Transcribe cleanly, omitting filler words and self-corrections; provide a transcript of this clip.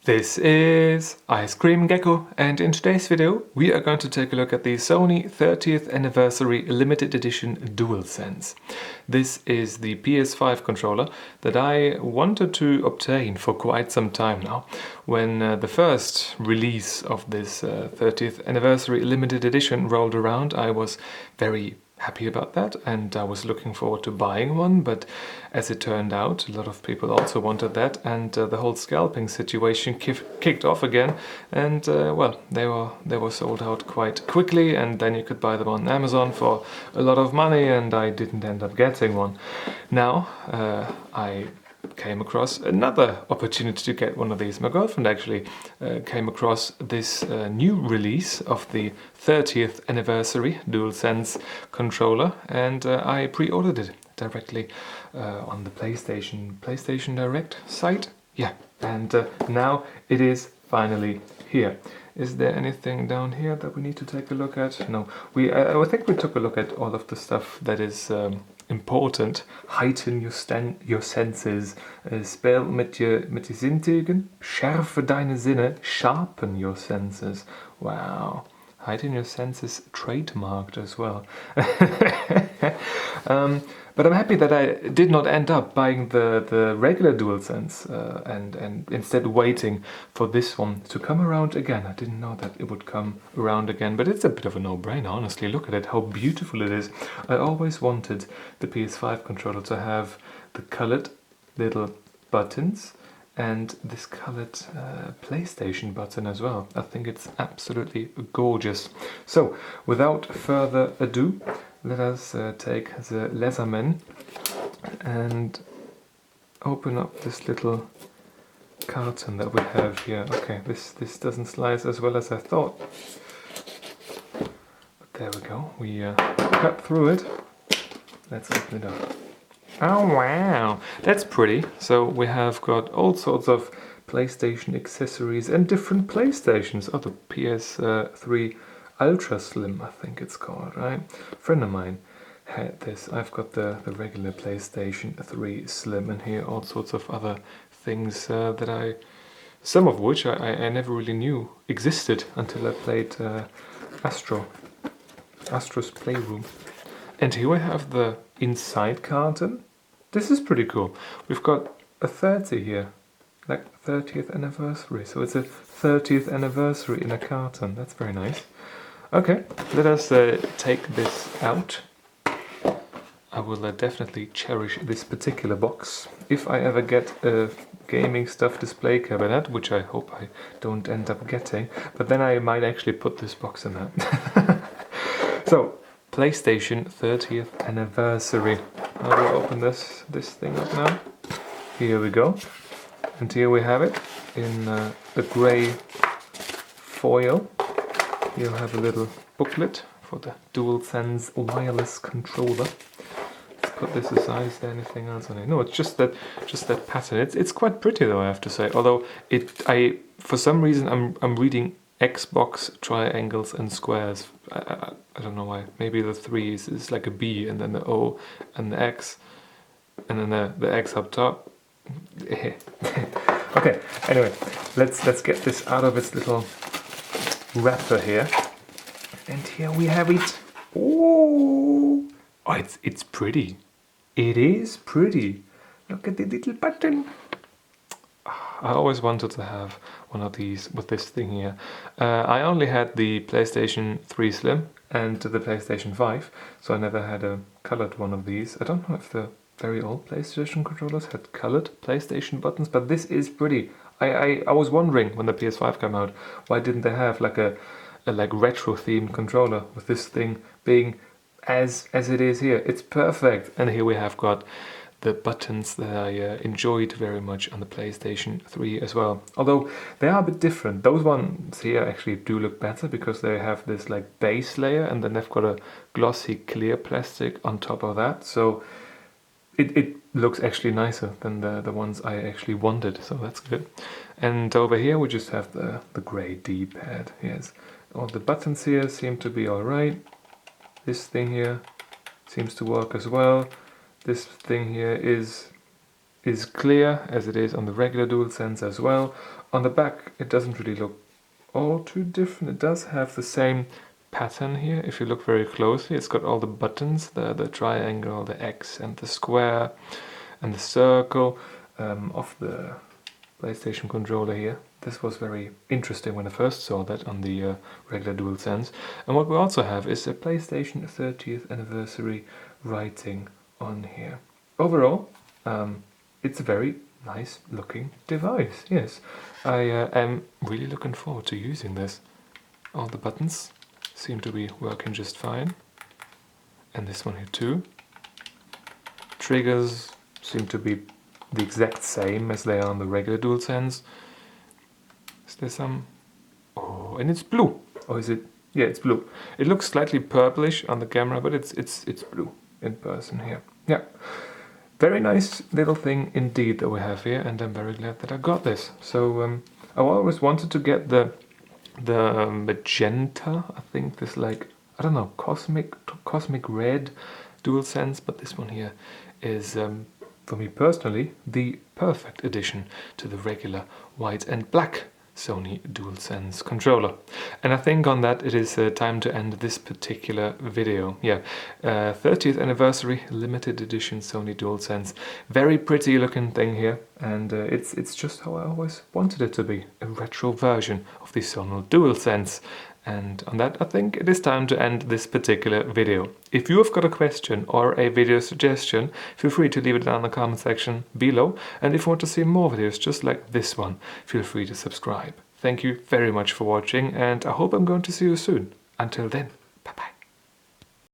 This is Ice Cream Gecko, and in today's video we are going to take a look at the Sony 30th Anniversary Limited Edition DualSense. This is the PS5 controller that I wanted to obtain for quite some time now. When the first release of this 30th Anniversary Limited Edition rolled around, I was very happy about that, and I was looking forward to buying one, but as it turned out, a lot of people also wanted that, and the whole scalping situation kicked off again, and well, they were sold out quite quickly, and then you could buy them on Amazon for a lot of money, and I didn't end up getting one. Now I came across another opportunity to get one of these. My girlfriend actually came across this new release of the 30th anniversary DualSense controller, and I pre-ordered it directly on the PlayStation Direct site. Yeah, and now it is finally here. Is there anything down here that we need to take a look at? No, I think we took a look at all of the stuff that is important. Heighten your senses. Spell mit die Sintigen. Schärfe deine Sinne. Sharpen your senses. Wow. Heighten your senses trademarked as well. But I'm happy that I did not end up buying the regular DualSense and instead waiting for this one to come around again. I didn't know that it would come around again, but it's a bit of a no-brainer, honestly. Look at it, how beautiful it is. I always wanted the PS5 controller to have the colored little buttons and this colored PlayStation button as well. I think it's absolutely gorgeous. So, without further ado, let us take the Leatherman and open up this little carton that we have here. Okay, this doesn't slice as well as I thought. But there we go. We cut through it. Let's open it up. Oh wow, that's pretty. So we have got all sorts of PlayStation accessories and different PlayStations. Oh, the PS3 Ultra Slim, I think it's called, right? A friend of mine had this. I've got the regular PlayStation 3 Slim, and here all sorts of other things some of which I never really knew existed until I played Astro's Playroom. And here we have the inside carton. This is pretty cool. We've got a 30 here, like 30th anniversary. So it's a 30th anniversary in a carton. That's very nice. Okay, let us take this out. I will definitely cherish this particular box. If I ever get a gaming stuff display cabinet, which I hope I don't end up getting, but then I might actually put this box in that. So, PlayStation 30th anniversary. I will open this thing up now. Here we go. And here we have it in a grey foil. You'll have a little booklet for the DualSense wireless controller. Let's put this aside. Is there anything else on it? No, it's just that pattern. It's quite pretty though, I have to say. Although for some reason I'm reading Xbox triangles and squares. I don't know why. Maybe the 3 is like a B, and then the O and the X, and then the X up top. Okay. Anyway, let's get this out of its little wrapper here, and here we have it. Oh, it's pretty. It is pretty. Look at the little button. I always wanted to have one of these with this thing here. I only had the PlayStation 3 Slim and the PlayStation 5, so I never had a colored one of these. I don't know if the very old PlayStation controllers had colored PlayStation buttons, but this is pretty. I was wondering when the PS5 came out, why didn't they have like a like retro themed controller with this thing being as it is here. It's perfect. And here we have got the buttons that I enjoyed very much on the PlayStation 3 as well. Although they are a bit different. Those ones here actually do look better because they have this like base layer, and then they've got a glossy clear plastic on top of that. So it looks actually nicer than the ones I actually wanted, so that's good. And over here we just have the grey D-pad. Yes, all the buttons here seem to be alright. This thing here seems to work as well. This thing here is clear, as it is on the regular DualSense as well. On the back it doesn't really look all too different. It does have the same pattern here. If you look very closely, it's got all the buttons, the triangle, the X and the square and the circle of the PlayStation controller here. This was very interesting when I first saw that on the regular DualSense. And what we also have is a PlayStation 30th anniversary writing on here. Overall, it's a very nice looking device, yes. I am really looking forward to using this. All the buttons seem to be working just fine. And this one here too. Triggers seem to be the exact same as they are on the regular DualSense. Is there some... Oh, and it's blue. Or is it... Yeah, it's blue. It looks slightly purplish on the camera, but it's blue in person here. Yeah. Very nice little thing indeed that we have here, and I'm very glad that I got this. So I always wanted to get the magenta, I think this, like, I don't know, cosmic red DualSense, but this one here is for me personally the perfect addition to the regular white and black Sony DualSense controller. And I think on that it is time to end this particular video. Yeah, 30th anniversary limited edition Sony DualSense. Very pretty looking thing here, and it's just how I always wanted it to be, a retro version of the Sony DualSense. And on that, I think it is time to end this particular video. If you have got a question or a video suggestion, feel free to leave it down in the comment section below. And if you want to see more videos just like this one, feel free to subscribe. Thank you very much for watching, and I hope I'm going to see you soon. Until then, bye-bye.